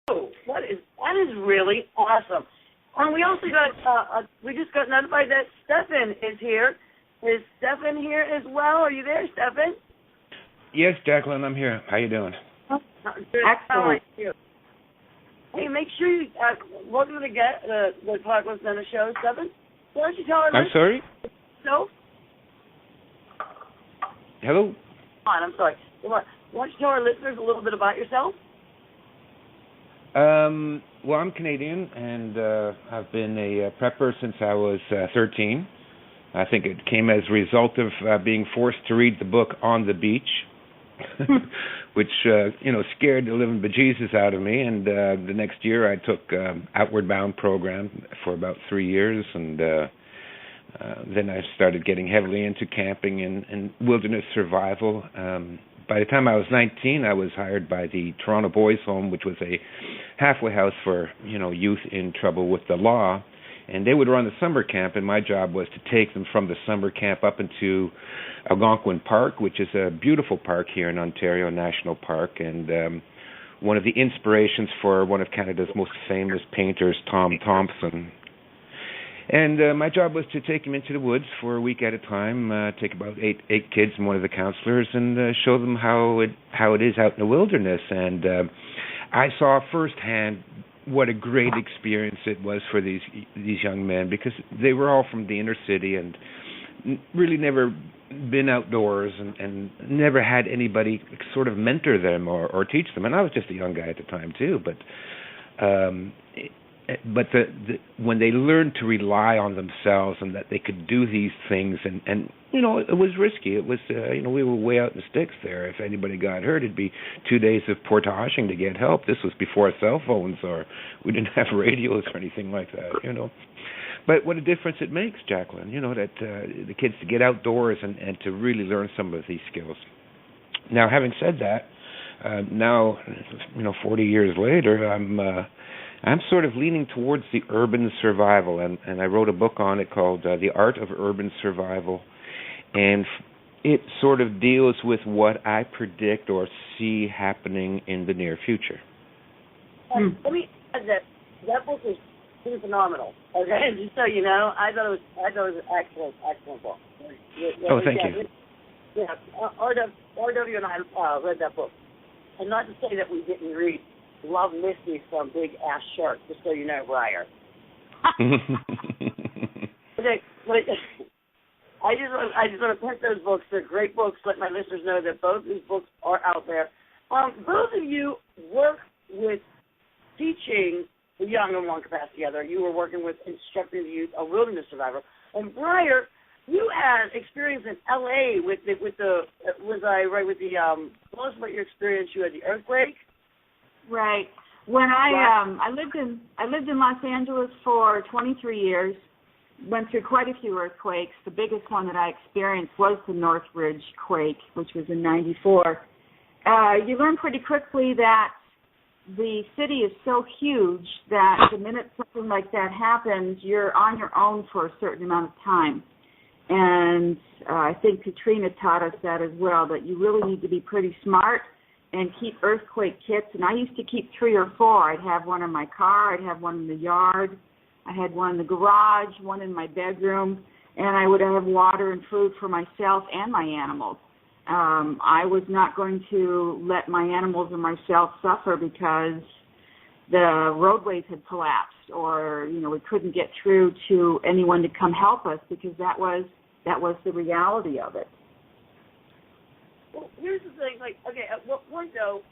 Oh, that is really awesome. We also got we just got notified that Stefan is here. Is Stefan here as well? Are you there, Stefan? Yes, Jacqueline, I'm here. How you doing? Excellent. Hey, make sure you welcome to the Apocalypse Nana show, Stefan. Why don't you tell our I'm sorry? No. Hello? I'm sorry. Why don't you tell our listeners a little bit about yourself? Well, I'm Canadian, and I've been a prepper since I was 13. I think it came as a result of being forced to read the book On the Beach, which, scared the living bejesus out of me. And the next year I took Outward Bound program for about 3 years, and then I started getting heavily into camping and wilderness survival. By the time I was 19, I was hired by the Toronto Boys Home, which was a halfway house for, youth in trouble with the law. And they would run the summer camp, and my job was to take them from the summer camp up into Algonquin Park, which is a beautiful park here in Ontario, National Park, and one of the inspirations for one of Canada's most famous painters, Tom Thompson. And my job was to take them into the woods for a week at a time, take about eight kids and one of the counselors, and show them how it is out in the wilderness. And I saw firsthand what a great experience it was for these young men, because they were all from the inner city and really never been outdoors and never had anybody sort of mentor them or teach them. And I was just a young guy at the time too, but when they learned to rely on themselves and that they could do these things, and it was risky. It was we were way out in the sticks there. If anybody got hurt, it'd be 2 days of portaging to get help. This was before cell phones, or we didn't have radios or anything like that. But what a difference it makes, Jacqueline. That the kids to get outdoors and to really learn some of these skills. Now, having said that, now 40 years later, I'm sort of leaning towards the urban survival, and I wrote a book on it called The Art of Urban Survival, and it sort of deals with what I predict or see happening in the near future. Let me add that book is phenomenal. Okay, just so you know, I thought it was an excellent book. Oh, thank you. Yeah, RW and I read that book, and not to say that we didn't read Love Mystery from Big Ass Shark, just so you know, Briar. Okay, but I just want to pick those books. They're great books. Let my listeners know that both these books are out there. Both of you work with teaching the young in one capacity or the other. You were working with instructing the youth, a wilderness survivor. And Briar, you had experience in L.A. with the was I right with the tell us about your experience. You had the earthquake. Right. When I lived in Los Angeles for 23 years, went through quite a few earthquakes. The biggest one that I experienced was the Northridge quake, which was in '94. You learn pretty quickly that the city is so huge that the minute something like that happens, you're on your own for a certain amount of time. And I think Katrina taught us that as well, that you really need to be pretty smart and keep earthquake kits. And I used to keep 3 or 4. I'd have one in my car, I'd have one in the yard, I had one in the garage, one in my bedroom, and I would have water and food for myself and my animals. I was not going to let my animals and myself suffer because the roadways had collapsed, or we couldn't get through to anyone to come help us, because that was the reality of it. Well, here's the thing. Okay, at what point though?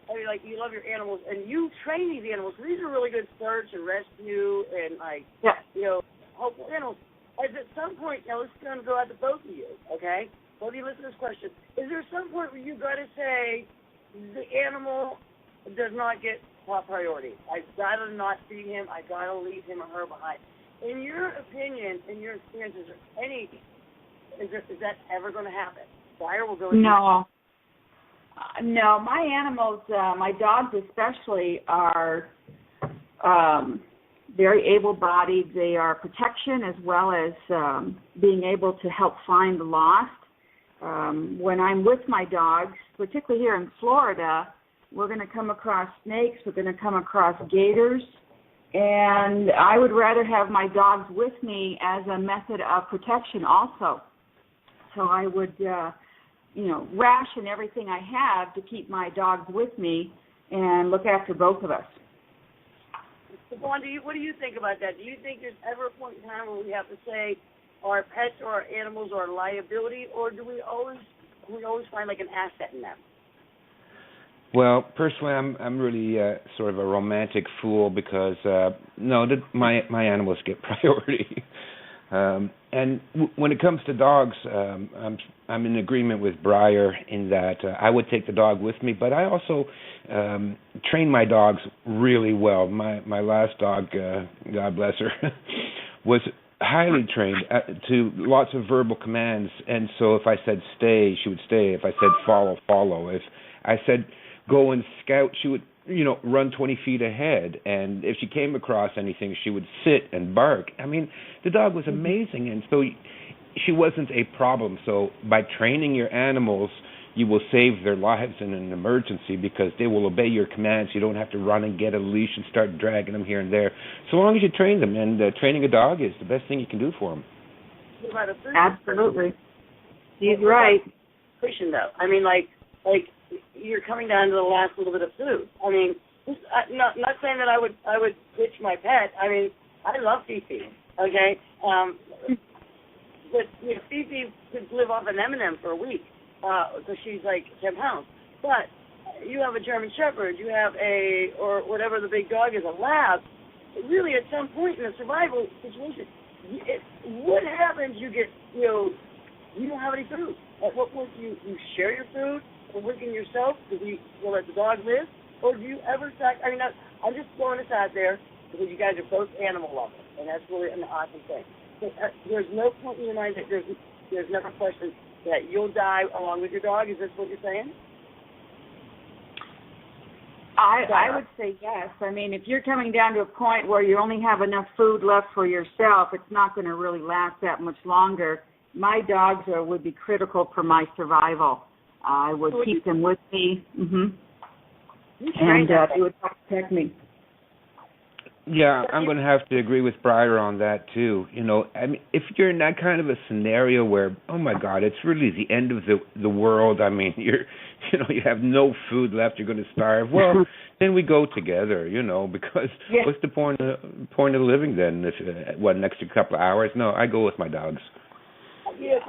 You love your animals and you train these animals. These are really good search and rescue and helpful animals. At some point, now this is going to go out to both of you. Okay, both of you listen to this question. Is there some point where you got to say the animal does not get top priority? I've got to not feed him. I've got to leave him or her behind. In your opinion, in your experience, is that ever going to happen? Briar will go. No, my animals, my dogs especially, are very able-bodied. They are protection as well as being able to help find the lost. When I'm with my dogs, particularly here in Florida, we're going to come across snakes, we're going to come across gators, and I would rather have my dogs with me as a method of protection also. So I would, ration everything I have to keep my dogs with me and look after both of us. Vaughn, what do you think about that? Do you think there's ever a point in time where we have to say our pets or our animals are a liability, or do we always find like an asset in them? Well, personally, I'm really sort of a romantic fool because my animals get priority. And when it comes to dogs, I'm in agreement with Briar in that I would take the dog with me, but I also train my dogs really well. My last dog, God bless her, was highly trained to lots of verbal commands, and so if I said stay, she would stay. If I said follow, follow. If I said go and scout, she would run 20 feet ahead, and if she came across anything, she would sit and bark. I mean, the dog was amazing, and so she wasn't a problem. So by training your animals, you will save their lives in an emergency because they will obey your commands. You don't have to run and get a leash and start dragging them here and there. So long as you train them, and training a dog is the best thing you can do for them. Absolutely. He's right. Nutrition, though. I mean, like you're coming down to the last little bit of food. I mean, not saying that I would ditch my pet. I mean, I love Fifi. Okay, but Fifi could live off an M&M for a week because she's like 10 pounds. But you have a German Shepherd, you have or whatever the big dog is, a lab. Really, at some point in a survival situation, what happens? You get you don't have any food. At what point do you share your food? Working yourself because you let the dog live, or do you ever I mean, I'm just throwing this out there because you guys are both animal lovers, and that's really an awesome thing. So, there's no point in your mind that there's never a question that you'll die along with your dog. Is this what you're saying? I would say yes. I mean, if you're coming down to a point where you only have enough food left for yourself, it's not going to really last that much longer. My dogs would be critical for my survival. I would keep them with me, and they would protect me. Yeah, I'm going to have to agree with Briar on that too. I mean, if you're in that kind of a scenario where, oh my God, it's really the end of the world. I mean, you have no food left. You're going to starve. Well, then we go together. Because what's the point of living then? If next couple of hours? No, I go with my dogs. Yeah,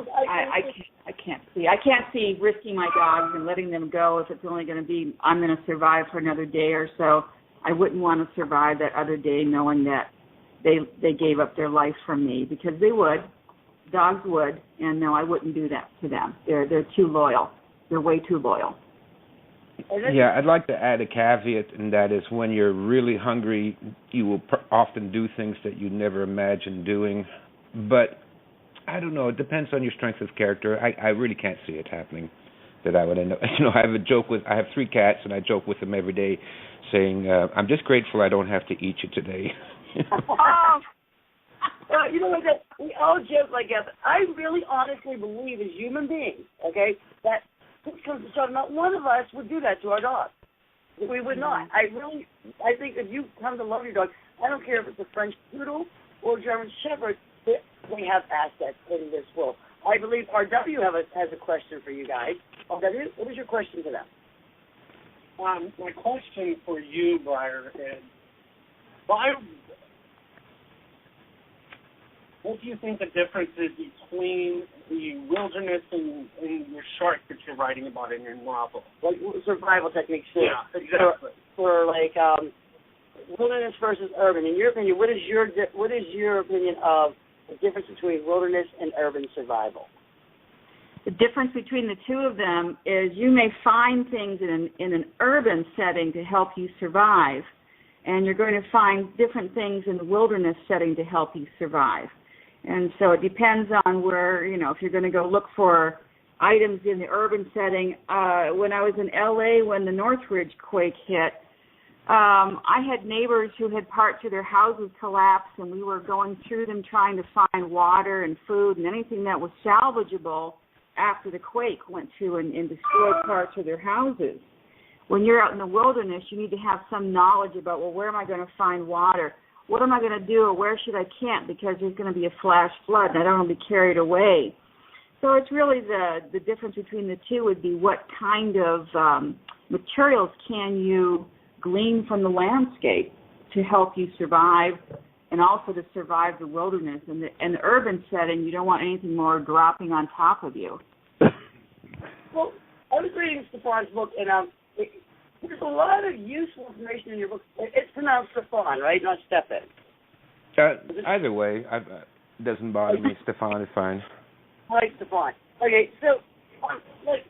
I can't see risking my dogs and letting them go if it's only going to be I'm going to survive for another day or so. I wouldn't want to survive that other day knowing that they gave up their life for me, because they would. Dogs would, and no, I wouldn't do that to them. They're too loyal. They're way too loyal. Yeah, I'd like to add a caveat, and that is when you're really hungry, you will often do things that you never imagined doing, but I don't know. It depends on your strength of character. I really can't see it happening that I would end up. I have 3 cats, and I joke with them every day, saying, "I'm just grateful I don't have to eat you today." Well, we all joke like that. But I really, honestly believe, as human beings, that push comes to shove, not one of us would do that to our dog. We would not. I think if you come to love your dog, I don't care if it's a French Poodle or German Shepherd. We have assets in this world. I believe RW has a question for you guys. RW, what was your question to them? My question for you, Briar, is what do you think the difference is between the wilderness and your shark that you're writing about in your novel? Like survival techniques. Yeah, exactly. For wilderness versus urban. In your opinion, what is your opinion of the difference between wilderness and urban survival? The difference between the two of them is you may find things in an urban setting to help you survive, and you're going to find different things in the wilderness setting to help you survive. And so it depends on where, if you're going to go look for items in the urban setting. When I was in L.A. when the Northridge quake hit, I had neighbors who had parts of their houses collapse, and we were going through them trying to find water and food and anything that was salvageable after the quake went through and destroyed parts of their houses. when you're out in the wilderness, you need to have some knowledge about, well, where am I going to find water? What am I going to do, or where should I camp, because there's going to be a flash flood and I don't want to be carried away. So it's really the difference between the two would be what kind of materials can you glean from the landscape to help you survive, and also to survive the wilderness. In the urban setting, you don't want anything more dropping on top of you. Well, I was reading Stefan's book, and there's a lot of useful information in your book. It's pronounced Stefan, right? Not Stefan. Either way, it doesn't bother me. Stefan is fine. I like Stefan. Okay, so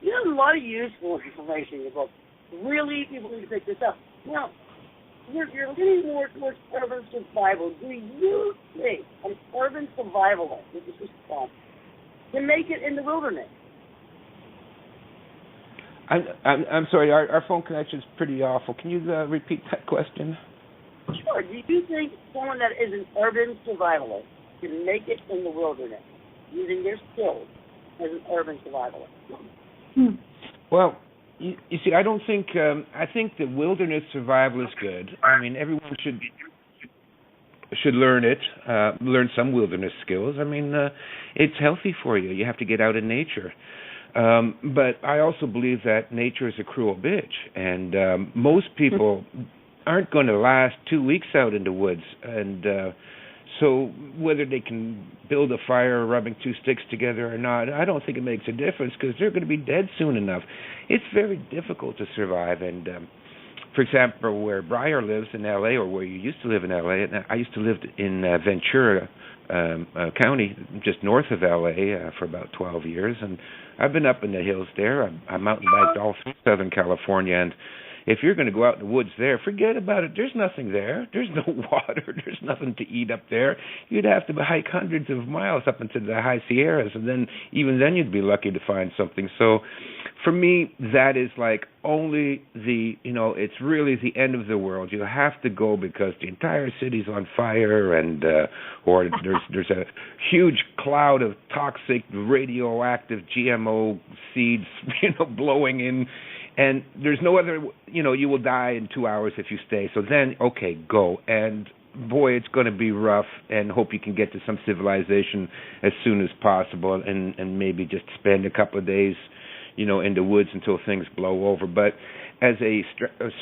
you have a lot of useful information in your book. Really, people need to pick this up. Now, you're leaning more towards urban survival. Do you think an urban survivalist, which is Stefan, can make it in the wilderness? I'm sorry, our phone connection is pretty awful. Can you repeat that question? Sure. Do you think someone that is an urban survivalist can make it in the wilderness using their skills as an urban survivalist? Well, you see, I don't think. I think the wilderness survival is good. I mean, everyone should learn it. Learn some wilderness skills. I mean, it's healthy for you. You have to get out in nature. But I also believe that nature is a cruel bitch, and most people aren't going to last 2 weeks out in the woods. And so whether they can build a fire rubbing two sticks together or not, I don't think it makes a difference, because they're going to be dead soon enough. It's very difficult to survive. And for example, where Briar lives in L.A., or where you used to live in L.A., and I used to live in Ventura County, just north of L.A., for about 12 years, and I've been up in the hills there. I mountain biked all through Southern California, and if you're going to go out in the woods there, forget about it. There's nothing there. There's no water. There's nothing to eat up there. You'd have to hike hundreds of miles up into the high Sierras, and then even then you'd be lucky to find something. So for me, that is like only it's really the end of the world. You have to go because the entire city's on fire, and or there's a huge cloud of toxic radioactive GMO seeds, blowing in. And there's no other, you will die in 2 hours if you stay. So then, okay, go. And boy, it's going to be rough, and hope you can get to some civilization as soon as possible, and maybe just spend a couple of days, in the woods until things blow over. But as a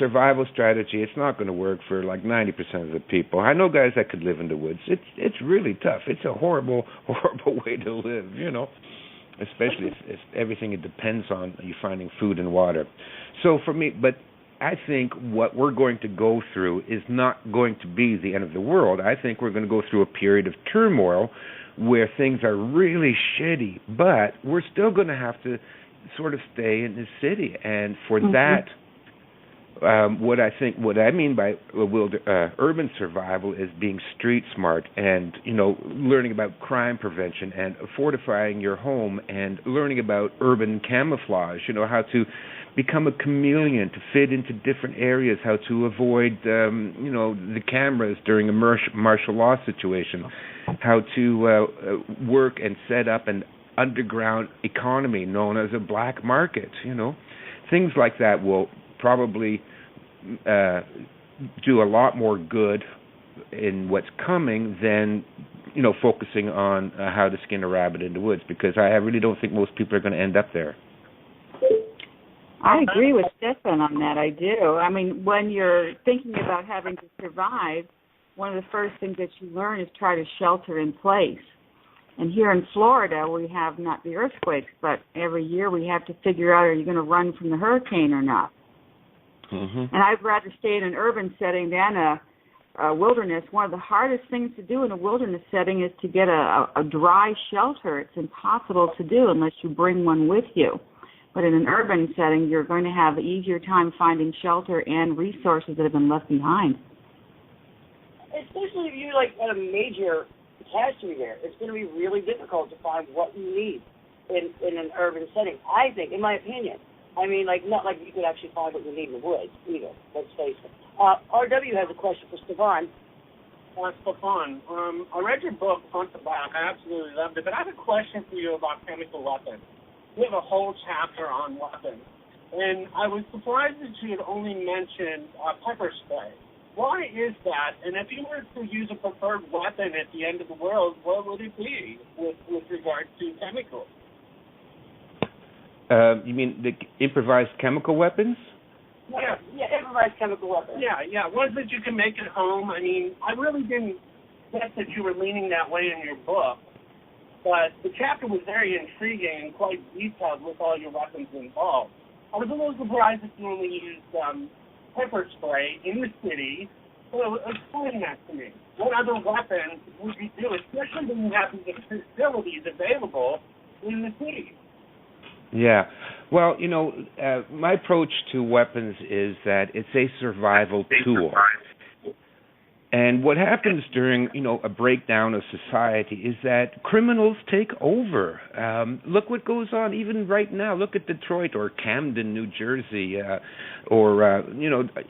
survival strategy, it's not going to work for like 90% of the people. I know guys that could live in the woods. It's really tough. It's a horrible, horrible way to live, especially if everything it depends on you finding food and water. So for me, but I think what we're going to go through is not going to be the end of the world. I think we're going to go through a period of turmoil where things are really shitty, but we're still going to have to sort of stay in the city. And for that, what I mean by urban survival is being street smart, and learning about crime prevention, and fortifying your home, and learning about urban camouflage, how to become a chameleon, to fit into different areas, how to avoid the cameras during a martial law situation, how to work and set up an underground economy known as a black market. Things like that will probably do a lot more good in what's coming than focusing on how to skin a rabbit in the woods, because I really don't think most people are going to end up there. I agree with Stefan on that. I do. I mean, when you're thinking about having to survive, one of the first things that you learn is try to shelter in place. And here in Florida, we have not the earthquakes, but every year we have to figure out, are you going to run from the hurricane or not? And I'd rather stay in an urban setting than a wilderness. One of the hardest things to do in a wilderness setting is to get a dry shelter. It's impossible to do unless you bring one with you. But in an urban setting, you're going to have an easier time finding shelter and resources that have been left behind. Especially if you had a major catastrophe there, it's going to be really difficult to find what you need in an urban setting, I think, in my opinion. I mean, not like you could actually find what you need in the woods either, let's face it. RW has a question for Stefan. Stefan, I read your book front to back. I absolutely loved it. But I have a question for you about chemical weapons. We have a whole chapter on weapons. and I was surprised that you had only mentioned pepper spray. Why is that? And if you were to use a preferred weapon at the end of the world, what would it be with regard to chemicals? You mean the improvised chemical weapons? Yeah, improvised chemical weapons. Yeah, ones that you can make at home. I mean, I really didn't get that you were leaning that way in your book, but the chapter was very intriguing and quite detailed with all your weapons involved. I was a little surprised that you only used pepper spray in the city. So explain that to me. What other weapons would you do, especially when you have these facilities available in the city? Yeah. Well, my approach to weapons is that it's a survival tool. And what happens during, a breakdown of society is that criminals take over. Look what goes on even right now. Look at Detroit or Camden, New Jersey, or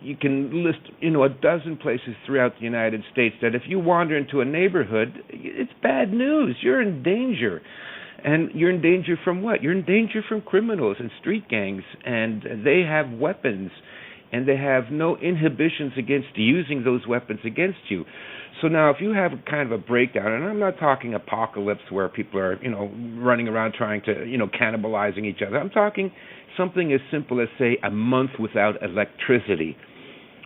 you can list, a dozen places throughout the United States that if you wander into a neighborhood, it's bad news. You're in danger. And you're in danger from what? You're in danger from criminals and street gangs, and they have weapons. And they have no inhibitions against using those weapons against you. So now if you have kind of a breakdown, and I'm not talking apocalypse where people are, running around trying to, cannibalizing each other. I'm talking something as simple as, say, a month without electricity.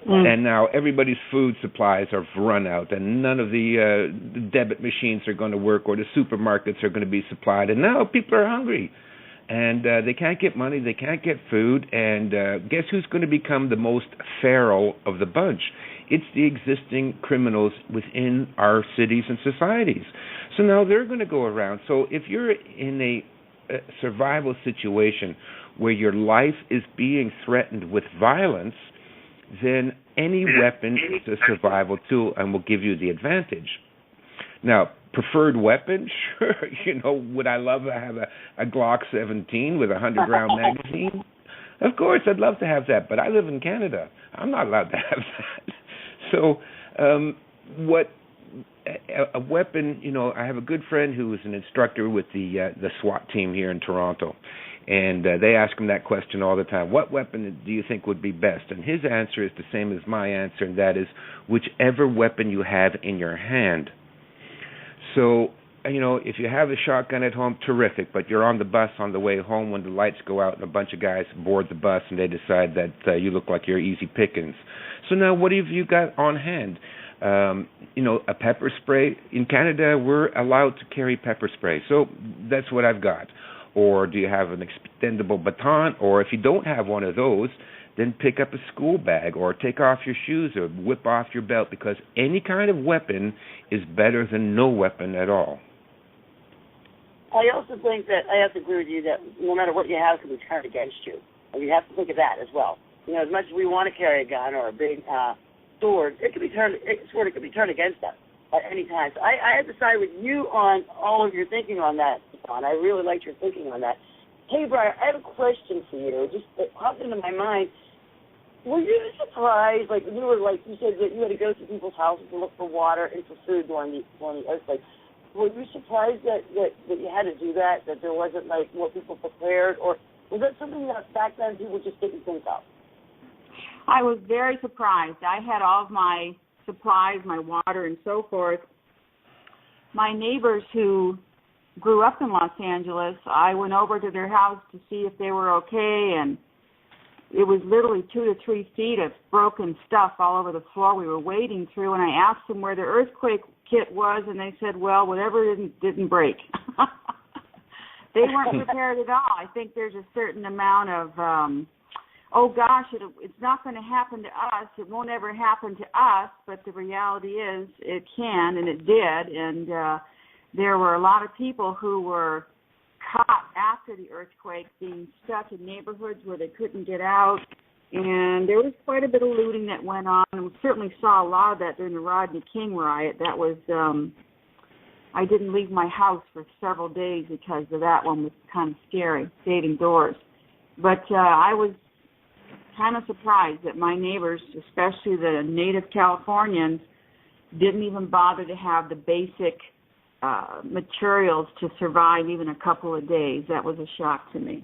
And now everybody's food supplies are run out, and none of the debit machines are going to work, or the supermarkets are going to be supplied. And now people are hungry. And they can't get money, they can't get food, and guess who's going to become the most feral of the bunch? It's the existing criminals within our cities and societies. So now they're going to go around. So if you're in a survival situation where your life is being threatened with violence, then any weapon is a survival tool and will give you the advantage. Now, preferred weapon, sure. Would I love to have a Glock 17 with a 100-round magazine? Of course, I'd love to have that, but I live in Canada. I'm not allowed to have that. So, a weapon, I have a good friend who is an instructor with the SWAT team here in Toronto, and they ask him that question all the time. What weapon do you think would be best? And his answer is the same as my answer, and that is whichever weapon you have in your hand. So, if you have a shotgun at home, terrific, but you're on the bus on the way home when the lights go out and a bunch of guys board the bus and they decide that you look like you're easy pickings. So now what have you got on hand? A pepper spray. In Canada, we're allowed to carry pepper spray, so that's what I've got. Or do you have an extendable baton? Or if you don't have one of those, then pick up a school bag or take off your shoes or whip off your belt, because any kind of weapon is better than no weapon at all. I also think that I have to agree with you that no matter what you have, it can be turned against you. And you have to think of that as well. As much as we want to carry a gun or a big sword, it can be turned against us at any time. So I have to side with you on all of your thinking on that, Stefan. I really liked your thinking on that. Hey, Briar, I have a question for you. Just it popped into my mind. Were you surprised, you said that you had to go to people's houses to look for water and for food during the earthquake. Were you surprised that you had to do that there wasn't, more people prepared? Or was that something that back then people just didn't think of? I was very surprised. I had all of my supplies, my water and so forth. My neighbors who grew up in Los Angeles, I went over to their house to see if they were okay, and it was literally 2 to 3 feet of broken stuff all over the floor we were wading through, and I asked them where the earthquake kit was, and they said, well, whatever didn't break. They weren't prepared at all. I think there's a certain amount of, it's not going to happen to us. It won't ever happen to us, but the reality is it can, and it did, and there were a lot of people who were caught after the earthquake being stuck in neighborhoods where they couldn't get out, and there was quite a bit of looting that went on, and we certainly saw a lot of that during the Rodney King riot. That was, I didn't leave my house for several days because of that one. Was kind of scary, stayed indoors. But I was kind of surprised that my neighbors, especially the native Californians, didn't even bother to have the basic materials to survive even a couple of days. That was a shock to me.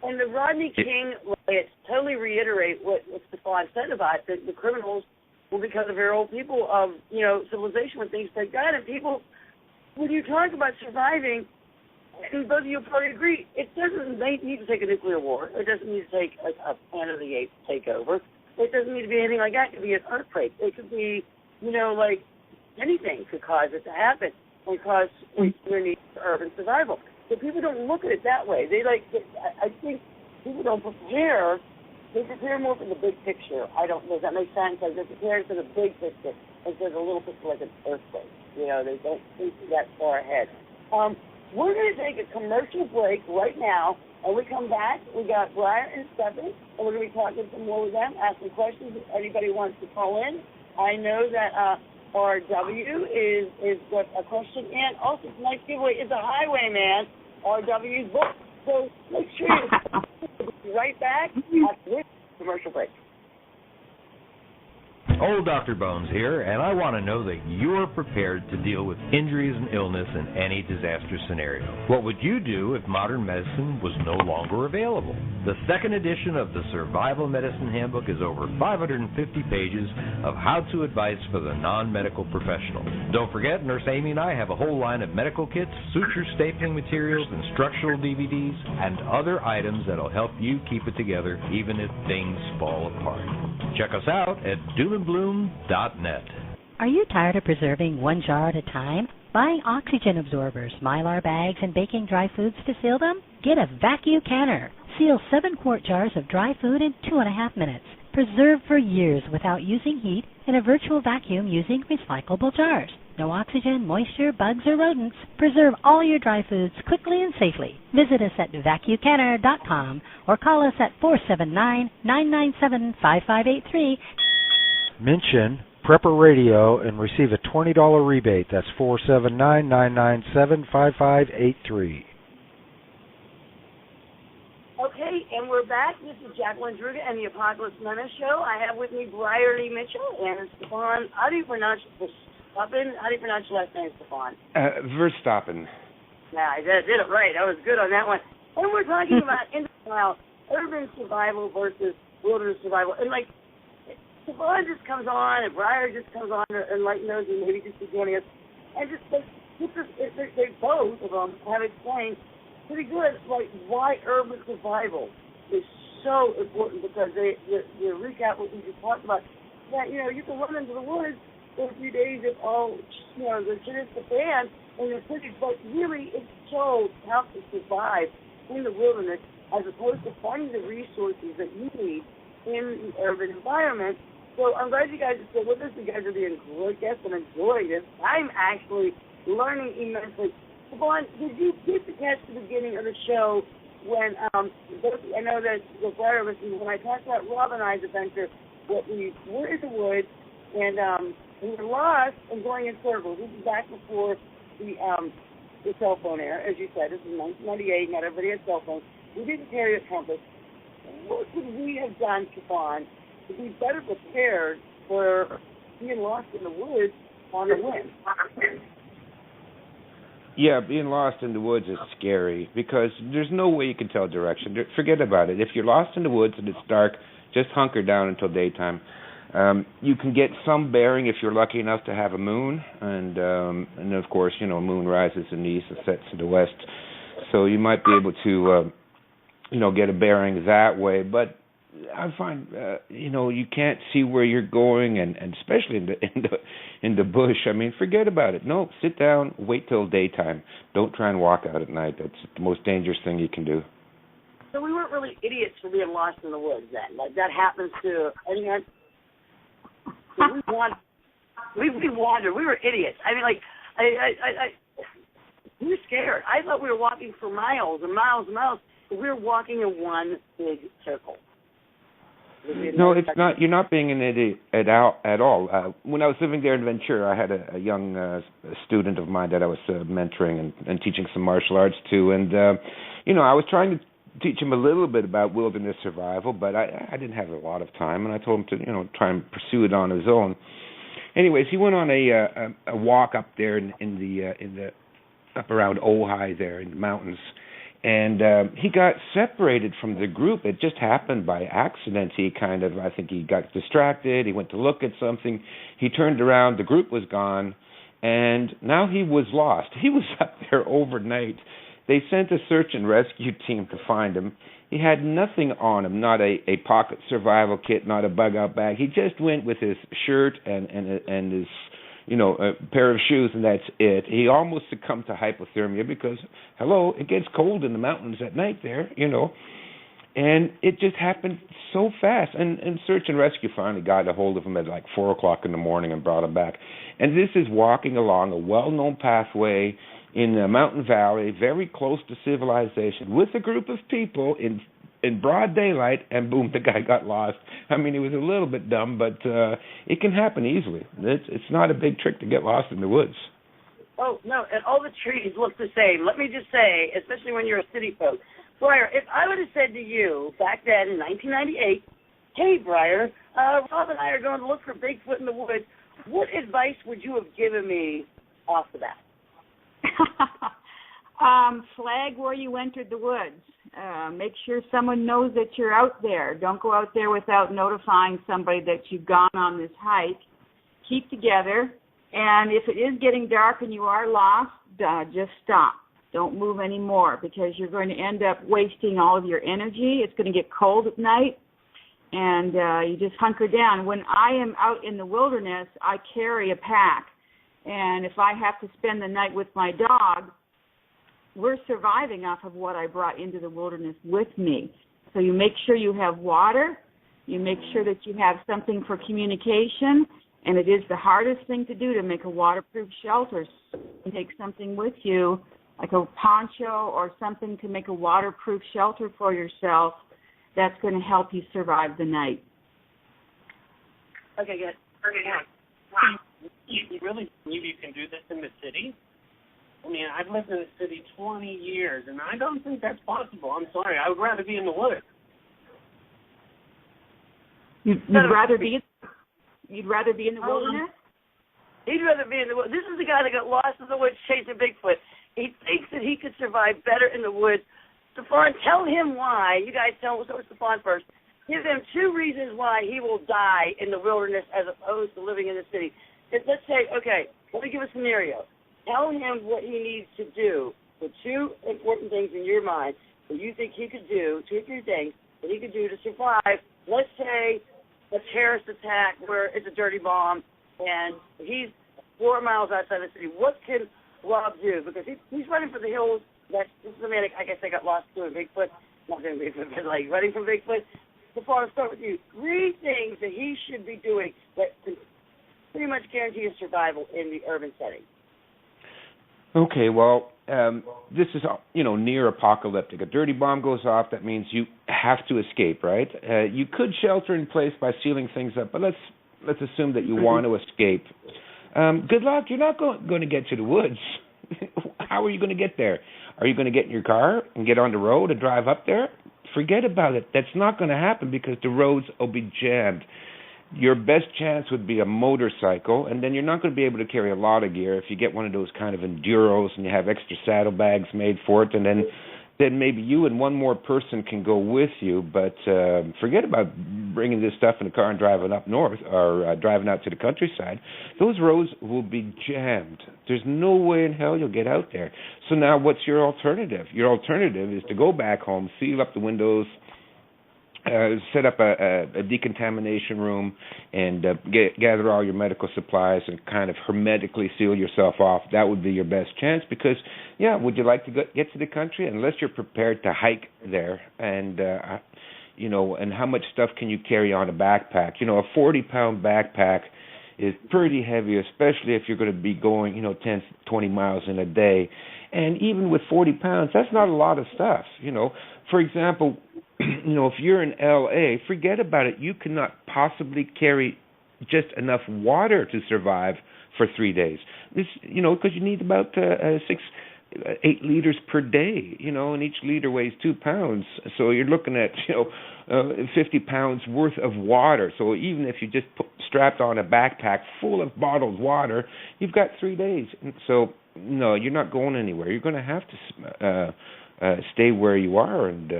And the Rodney King riots totally reiterate what Stefan said about that the criminals will become the very old people of, civilization when things break down. And people, when you talk about surviving, and both of you probably agree, it doesn't need to take a nuclear war. It doesn't need to take a Planet of the Apes takeover. It doesn't need to be anything like that. It could be an earthquake. It could be, like anything could cause it to happen because there needs urban survival. But people don't look at it that way. I think people don't prepare. They prepare more for the big picture. Does that make sense? Like they're preparing for the big picture instead of a little picture like an earthquake. They don't think that far ahead. We're going to take a commercial break right now, and we come back. We got Briar and Stephanie, and we're going to be talking some more with them, asking questions if anybody wants to call in. I know that RW is got a question, and also tonight's giveaway is a Highwayman, RW's book. So make sure you'll be right back after this commercial break. Old Dr. Bones here, and I want to know that you're prepared to deal with injuries and illness in any disaster scenario. What would you do if modern medicine was no longer available? The second edition of the Survival Medicine Handbook is over 550 pages of how-to advice for the non-medical professional. Don't forget, Nurse Amy and I have a whole line of medical kits, suture stapling materials, instructional DVDs, and other items that'll help you keep it together even if things fall apart. Check us out at doomandbloom.net. Are you tired of preserving one jar at a time? Buying oxygen absorbers, Mylar bags, and baking dry foods to seal them? Get a vacuum canner. Seal 7-quart jars of dry food in 2.5 minutes. Preserve for years without using heat in a virtual vacuum using recyclable jars. No oxygen, moisture, bugs, or rodents. Preserve all your dry foods quickly and safely. Visit us at vacuumcanner.com or call us at 479-997-5583. Mention Prepper Radio and receive a $20 rebate. That's 479-997-5583. Okay, and we're back. This is Jacqueline Druga and the Apocalypse Menace Show. I have with me Briar Lee Mitchell and Stefan. How do you pronounce your last name, Stefan? Verstappen. Nah, I did it right. I was good on that one. And we're talking about urban survival versus wilderness survival. And Stefan just comes on, and Briar just comes on, and knows and maybe just be joining us. And they both of them have explained pretty good why urban survival is so important, because they recap what we just talked about. That you can run into the woods for a few days if the shit hits the fan in the city, but really it's so tough to survive in the wilderness as opposed to finding the resources that you need in the urban environment. So I'm glad you guys are still with us. You guys are being great guests and enjoying this. I'm actually learning immensely. Stefan, did you get to catch the beginning of the show when I know that the Briar listeners, when I talked about Rob and I's adventure, that we were in the woods and we were lost and going in circles. This is back before the cell phone era, as you said. This is 1998. Not everybody had cell phones. We didn't carry a compass. What could we have done, Stefan, to be better prepared for being lost in the woods on the wind? Yeah, being lost in the woods is scary because there's no way you can tell direction. Forget about it. If you're lost in the woods and it's dark, just hunker down until daytime. You can get some bearing if you're lucky enough to have a moon, and of course, moon rises in the east and sets in the west, so you might be able to, get a bearing that way. But I find, you can't see where you're going, and especially in the bush. I mean, forget about it. No, sit down, wait till daytime. Don't try and walk out at night. That's the most dangerous thing you can do. So we weren't really idiots for being lost in the woods then. That happens to anyone. We wandered. We were idiots. I mean, we were scared. I thought we were walking for miles and miles and miles. But we were walking in one big circle. No, it's not. You're not being an idiot at all. When I was living there in Ventura, I had a young student of mine that I was mentoring and teaching some martial arts to, and I was trying to teach him a little bit about wilderness survival, but I didn't have a lot of time, and I told him to try and pursue it on his own. Anyways, he went on a walk up there in the up around Ojai there in the mountains, And he got separated from the group. It just happened by accident. I think he got distracted. He went to look at something. He turned around. The group was gone. And now he was lost. He was up there overnight. They sent a search and rescue team to find him. He had nothing on him, not a pocket survival kit, not a bug-out bag. He just went with his shirt and his, a pair of shoes, and that's it. He almost succumbed to hypothermia because, it gets cold in the mountains at night there, And it just happened so fast. And search and rescue finally got a hold of him at like 4 o'clock in the morning and brought him back. And this is walking along a well-known pathway in a mountain valley, very close to civilization, with a group of people in broad daylight, and boom, the guy got lost. I mean, he was a little bit dumb, but it can happen easily. It's not a big trick to get lost in the woods. Oh, no, and all the trees look the same. Let me just say, especially when you're a city folk, Briar, if I would have said to you back then in 1998, hey, Briar, Rob and I are going to look for Bigfoot in the woods, what advice would you have given me off the bat? Flag where you entered the woods. Make sure someone knows that you're out there. Don't go out there without notifying somebody that you've gone on this hike. Keep together. And if it is getting dark and you are lost, just stop. Don't move anymore because you're going to end up wasting all of your energy. It's going to get cold at night, and you just hunker down. When I am out in the wilderness, I carry a pack. And if I have to spend the night with my dog, we're surviving off of what I brought into the wilderness with me. So you make sure you have water. You make sure that you have something for communication. And it is the hardest thing to do to make a waterproof shelter. You take something with you, like a poncho or something to make a waterproof shelter for yourself. That's going to help you survive the night. Okay, good. Wow. You really believe you can do this in the city? I mean, I've lived in the city 20 years, and I don't think that's possible. I'm sorry. I would rather be in the woods. You'd rather be in the wilderness? He'd rather be in the woods. This is the guy that got lost in the woods chasing Bigfoot. He thinks that he could survive better in the woods. Stefan, tell him why. You guys tell Stefan first. Give him 2 reasons why he will die in the wilderness as opposed to living in the city. Let's say, okay, let me give a scenario. Tell him what he needs to do. The 2 important things in your mind that you think he could do, 2 or 3 things that he could do to survive. Let's say a terrorist attack where it's a dirty bomb and he's 4 miles outside the city. What can Rob do? Because he's running for the hills. This is a man, I guess I got lost doing Bigfoot. Not doing Bigfoot, but like running from Bigfoot. Before I start with you, 3 things that he should be doing that can pretty much guarantee his survival in the urban setting. Okay, well, this is, near apocalyptic. A dirty bomb goes off, that means you have to escape, right? You could shelter in place by sealing things up, but let's assume that you want to escape. Good luck. You're not going to get to the woods. How are you going to get there? Are you going to get in your car and get on the road and drive up there? Forget about it. That's not going to happen because the roads will be jammed. Your best chance would be a motorcycle, and then you're not going to be able to carry a lot of gear. If you get one of those kind of enduros and you have extra saddlebags made for it, and then maybe you and one more person can go with you. But forget about bringing this stuff in the car and driving up north or driving out to the countryside. Those roads will be jammed. There's no way in hell you'll get out there. So now what's your alternative? Your alternative is to go back home, seal up the windows, set up a decontamination room and gather all your medical supplies and kind of hermetically seal yourself off. That would be your best chance because, would you like to get to the country? Unless you're prepared to hike there and, and how much stuff can you carry on a backpack? A 40-pound backpack is pretty heavy, especially if you're going to be going, 10, 20 miles in a day. And even with 40 pounds, that's not a lot of stuff, For example, if you're in L.A., forget about it. You cannot possibly carry just enough water to survive for 3 days. This, because you need about 8 liters per day, and each liter weighs 2 pounds. So you're looking at, 50 pounds worth of water. So even if you just strapped on a backpack full of bottled water, you've got 3 days. So, no, you're not going anywhere. You're going to have to stay where you are and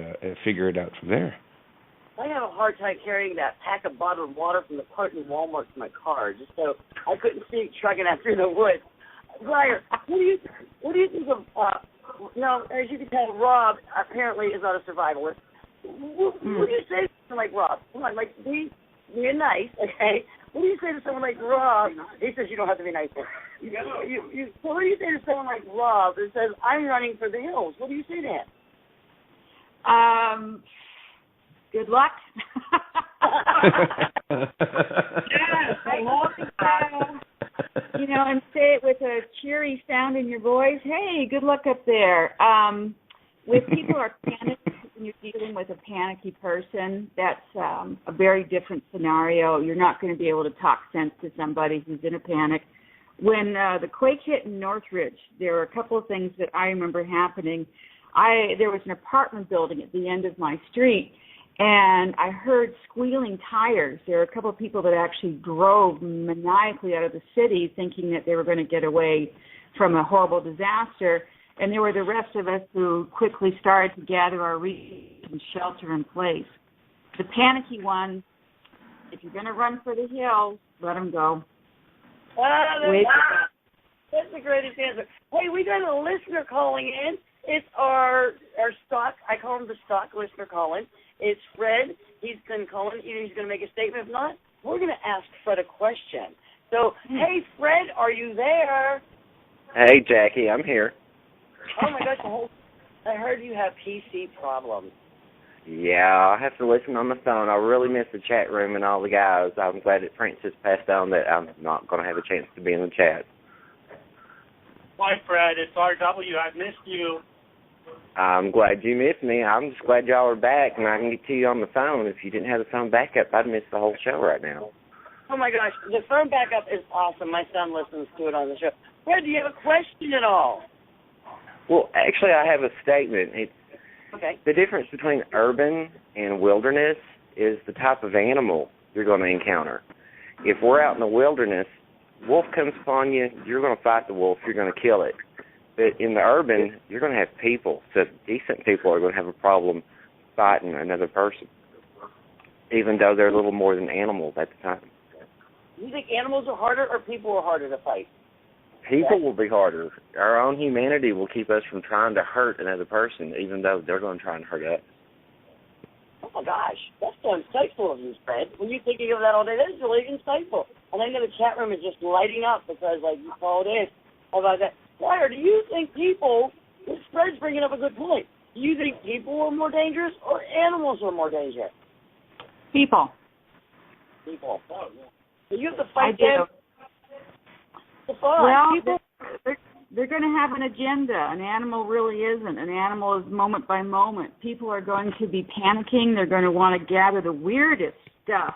figure it out from there. I have a hard time carrying that pack of bottled water from the cart in Walmart to my car, just so I couldn't see it trucking out through the woods. Briar, what do you think of? Now, as you can tell, Rob apparently is not a survivalist. What do you say to someone like Rob? Come on, like be nice, okay? What do you say to someone like Rob? He says you don't have to be nice. So what do you say to someone like Rob that says I'm running for the hills? What do you say to him? Good luck. You know, and say it with a cheery sound in your voice. Hey, good luck up there. When people are panicked, when you're dealing with a panicky person, that's a very different scenario. You're not going to be able to talk sense to somebody who's in a panic. When the quake hit in Northridge, there were a couple of things that I remember happening. There was an apartment building at the end of my street, and I heard squealing tires. There were a couple of people that actually drove maniacally out of the city thinking that they were going to get away from a horrible disaster, and there were the rest of us who quickly started to gather our resources and shelter in place. The panicky one, if you're going to run for the hills, let them go. That's the greatest answer. Hey, we got a listener calling in. It's our stock. I call him the stock listener calling. It's Fred. He's going to call in. Either he's going to make a statement. If not, we're going to ask Fred a question. So, hey, Fred, are you there? Hey, Jackie, I'm here. Oh, my gosh. I heard you have PC problems. Yeah, I have to listen on the phone. I really miss the chat room and all the guys. I'm glad that Francis passed on that I'm not going to have a chance to be in the chat. Hi, Fred. It's RW. I've missed you. I'm glad you missed me. I'm just glad y'all are back, and I can get to you on the phone. If you didn't have the phone backup, I'd miss the whole show right now. Oh, my gosh. The phone backup is awesome. My son listens to it on the show. Fred, do you have a question at all? Well, actually, I have a statement. It's okay. The difference between urban and wilderness is the type of animal you're going to encounter. If we're out in the wilderness, wolf comes upon you, you're going to fight the wolf, you're going to kill it. But in the urban, you're going to have people. So decent people are going to have a problem fighting another person, even though they're a little more than animals at the time. Do you think animals are harder or people are harder to fight? People will be harder. Our own humanity will keep us from trying to hurt another person, even though they're going to try and hurt us. Oh, my gosh. That's so insightful of you, Fred. When you're thinking of that all day, that is really insightful. And I know the chat room is just lighting up because, like, you called in about that. Briar, do you think people, Fred's bringing up a good point, do you think people are more dangerous or animals are more dangerous? People. People. So you have to fight them. Well, they're going to have an agenda. An animal really isn't. An animal is moment by moment. People are going to be panicking. They're going to want to gather the weirdest stuff,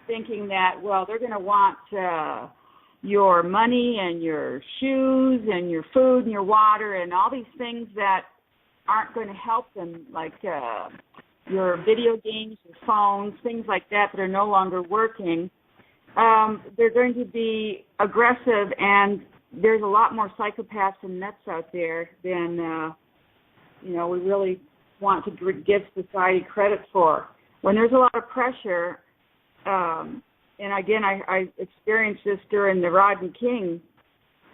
thinking that, well, they're going to want your money and your shoes and your food and your water and all these things that aren't going to help them, like your video games, your phones, things like that are no longer working. They're going to be aggressive, and there's a lot more psychopaths and nuts out there than, we really want to give society credit for. When there's a lot of pressure, and again, I experienced this during the Rodney King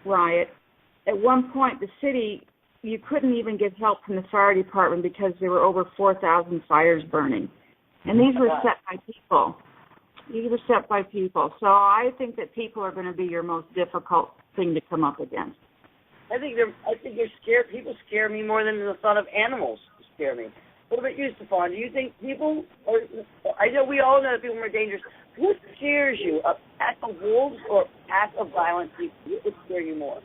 riot. At one point, the city, you couldn't even get help from the fire department because there were over 4,000 fires burning. And these were set by people. So I think that people are going to be your most difficult thing to come up against. I think they're scared. People scare me more than the thought of animals scare me. What about you, Stefan? Do you think people, I know we all know that people are dangerous. What scares you? A pack of wolves or a pack of violent people? What would scare you more?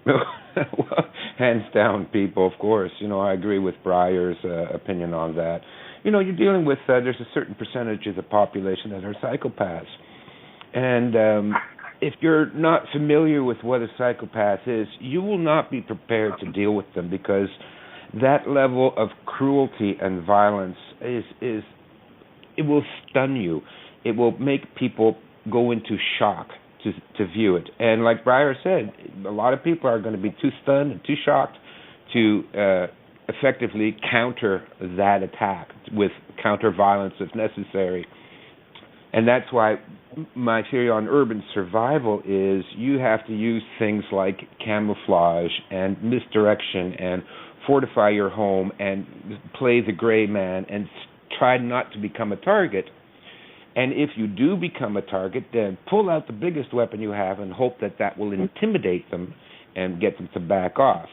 Well, hands down, people, of course. I agree with Briar's opinion on that. You're dealing with, there's a certain percentage of the population that are psychopaths. And if you're not familiar with what a psychopath is, you will not be prepared to deal with them because that level of cruelty and violence it will stun you. It will make people go into shock to view it. And like Briar said, a lot of people are going to be too stunned and too shocked to effectively counter that attack with counter violence if necessary. And that's why my theory on urban survival is you have to use things like camouflage and misdirection and fortify your home and play the gray man and try not to become a target. And if you do become a target, then pull out the biggest weapon you have and hope that that will intimidate them and get them to back off,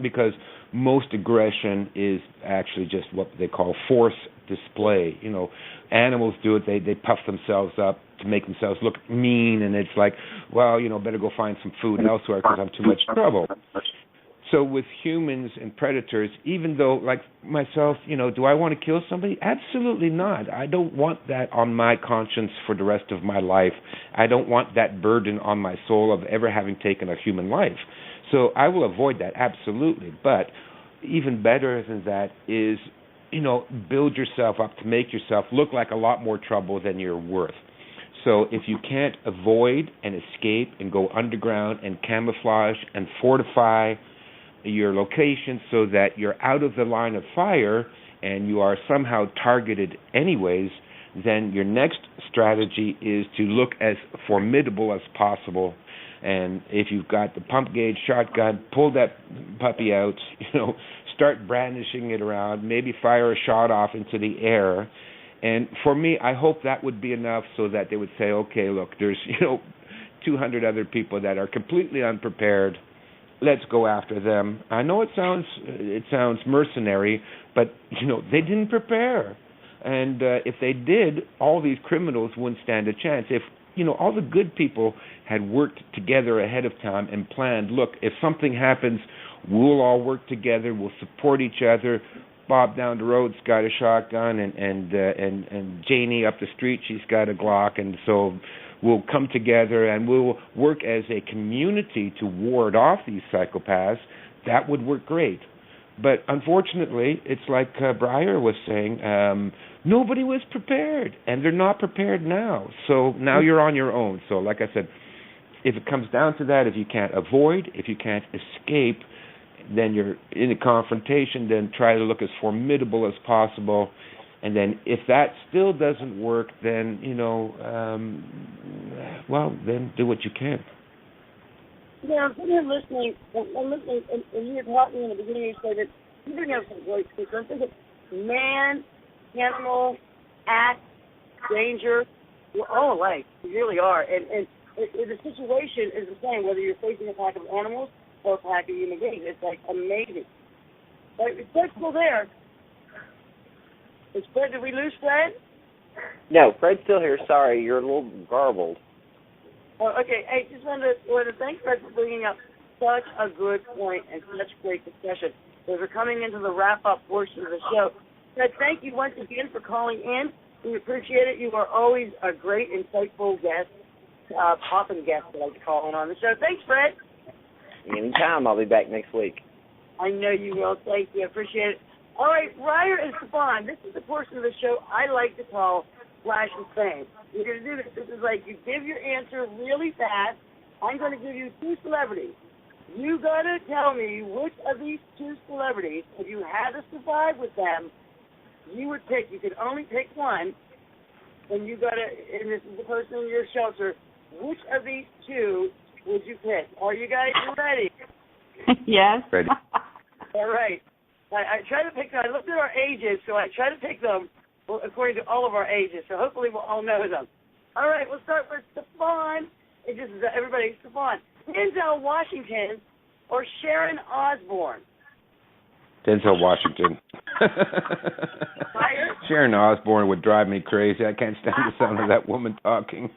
because most aggression is actually just what they call force display. Animals do it, they puff themselves up to make themselves look mean, and it's like, well, better go find some food elsewhere because I'm too much trouble. So with humans and predators, even though, like myself, do I want to kill somebody? Absolutely not. I don't want that on my conscience for the rest of my life. I don't want that burden on my soul of ever having taken a human life. So I will avoid that, absolutely. But even better than that is, build yourself up to make yourself look like a lot more trouble than you're worth. So if you can't avoid and escape and go underground and camouflage and fortify your location so that you're out of the line of fire and you are somehow targeted anyways, then your next strategy is to look as formidable as possible. And if you've got the pump gauge shotgun, pull that puppy out, start brandishing it around, maybe fire a shot off into the air. And for me, I hope that would be enough so that they would say, okay, look, there's 200 other people that are completely unprepared. Let's go after them. I know it sounds mercenary, but they didn't prepare. And if they did, all these criminals wouldn't stand a chance. If all the good people had worked together ahead of time and planned, look, if something happens, we'll all work together, we'll support each other. Bob down the road's got a shotgun, and Janie up the street, she's got a Glock, and so we'll come together and we'll work as a community to ward off these psychopaths. That would work great. But unfortunately, it's like Briar was saying, nobody was prepared, and they're not prepared now. So now you're on your own. So like I said, if it comes down to that, if you can't avoid, if you can't escape, then you're in a confrontation, then try to look as formidable as possible. And then if that still doesn't work, then, then do what you can. Yeah, I'm sitting here listening, and you were talking in the beginning, you said that you bring up some great speakers. I'm thinking man, animal, act, danger, we're all alike. We really are. And the situation is the same, whether you're facing a pack of animals or a pack of human beings. It's like amazing. But Fred's still there. Is Fred, did we lose Fred? No, Fred's still here. Sorry, you're a little garbled. Oh, okay. Hey, just wanted to thank Fred for bringing up such a good point and such great discussion. As we're coming into the wrap-up portion of the show, Fred, thank you once again for calling in. We appreciate it. You are always a great, insightful guest, popping guest, I like to call on the show. Thanks, Fred. Anytime. I'll be back next week. I know you will. Thank you. I appreciate it. All right, Briar and Stefan, this is the portion of the show I like to call Flash and Fame. We're going to do this. This is like you give your answer really fast. I'm going to give you two celebrities. You got to tell me which of these two celebrities, if you had to survive with them, you would pick. You could only pick one, and you got to, and this is the person in your shelter, which of these two would you pick? Are you guys ready? Yes. Ready. All right. I try to pick them. I looked at our ages, so I try to pick them according to all of our ages, so hopefully we'll all know them. All right, we'll start with Stefan. It just everybody, Stefan. Denzel Washington or Sharon Osbourne? Denzel Washington. Sharon Osbourne would drive me crazy. I can't stand the sound of that woman talking.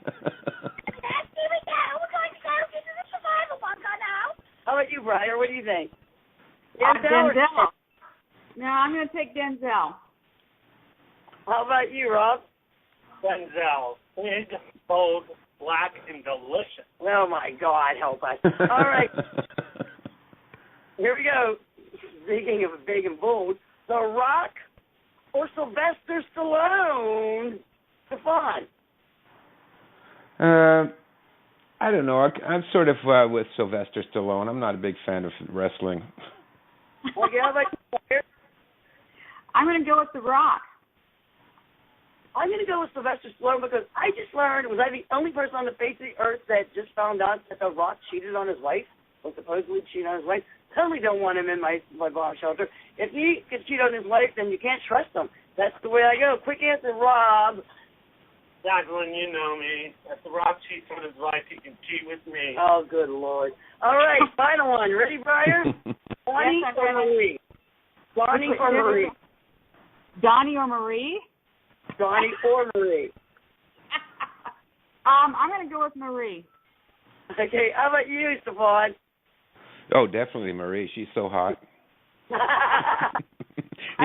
How about you, Briar? What do you think? Denzel. No, I'm going to take Denzel. How about you, Rob? Denzel. Big, bold, black, and delicious. Oh, my God, help us. All right. Here we go. Speaking of big and bold, The Rock or Sylvester Stallone? Stefan. I don't know. I'm sort of with Sylvester Stallone. I'm not a big fan of wrestling. Okay, how about you, Briar? I'm going to go with The Rock. I'm going to go with Sylvester Stallone because I just learned, was I the only person on the face of the earth that just found out that The Rock cheated on his wife, or supposedly cheated on his wife? Totally don't want him in my bomb shelter. If he can cheat on his wife, then you can't trust him. That's the way I go. Quick answer, Rob. Jacqueline, you know me. If The Rock cheats on his wife, he can cheat with me. Oh, good Lord. All right, final one. Ready, Briar? Donnie Yes, or Marie? Donnie or Marie? Donnie or Marie? Donnie or Marie? I'm going to go with Marie. Okay, how about you, Stefan? Oh, definitely Marie. She's so hot.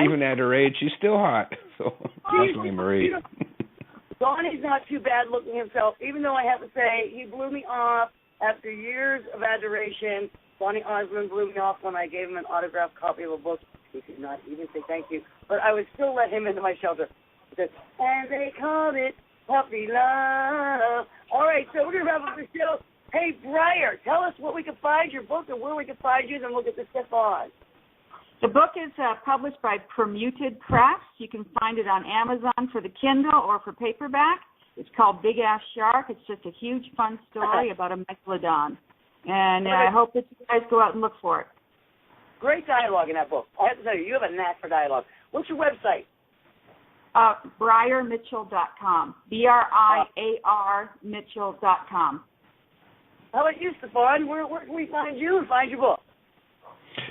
Even at her age, she's still hot. So definitely Marie. Donnie's not too bad looking himself, even though I have to say he blew me off after years of adoration. Donnie Osmond blew me off when I gave him an autographed copy of a book. He did not even say thank you. But I would still let him into my shelter. Because, and they called it puppy love. All right, so we're going to wrap up the show. Hey, Briar, tell us what we can find, your book, and where we can find you, then we'll get the step on. The book is published by Permuted Press. You can find it on Amazon for the Kindle or for paperback. It's called Big Ass Shark. It's just a huge, fun story about a megalodon. And I hope that you guys go out and look for it. Great dialogue in that book. I have to tell you, you have a knack for dialogue. What's your website? BriarMitchell.com. BRIAR Mitchell.com. How about you, Stefan? Where can we find you and find your book?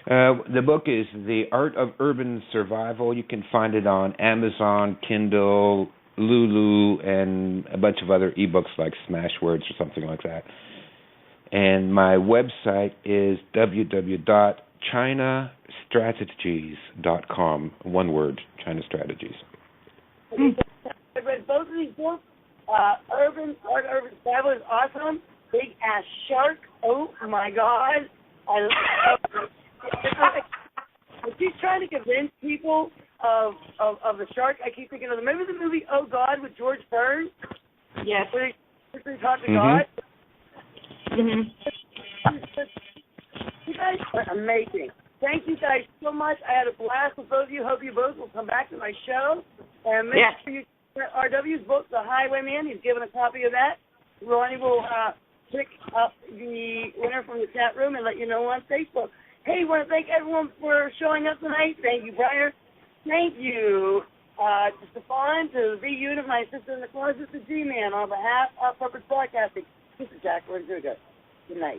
The book is The Art of Urban Survival. You can find it on Amazon, Kindle, Lulu, and a bunch of other ebooks like Smashwords or something like that. And my website is www.chinastrategies.com. One word, China Strategies. I read both of these books. Art of Urban Survival is awesome. Big Ass Shark. Oh, my God. I keep trying to convince people of the shark. I keep thinking of remember the movie Oh God with George Burns? Yes. Where he talked to God? Mm-hmm. You guys are amazing. Thank you guys so much. I had a blast with both of you. Hope you both will come back to my show. And make sure you get RW's book, The Highwayman. He's given a copy of that. Ronnie will pick up the winner from the chat room and let you know on Facebook. Hey, I want to thank everyone for showing up tonight. Thank you, Briar. Thank you to Stefan, to the unit, my sister in the closet, the G-Man, on behalf of Purpose Broadcasting. This is Jacqueline Druga. Good night.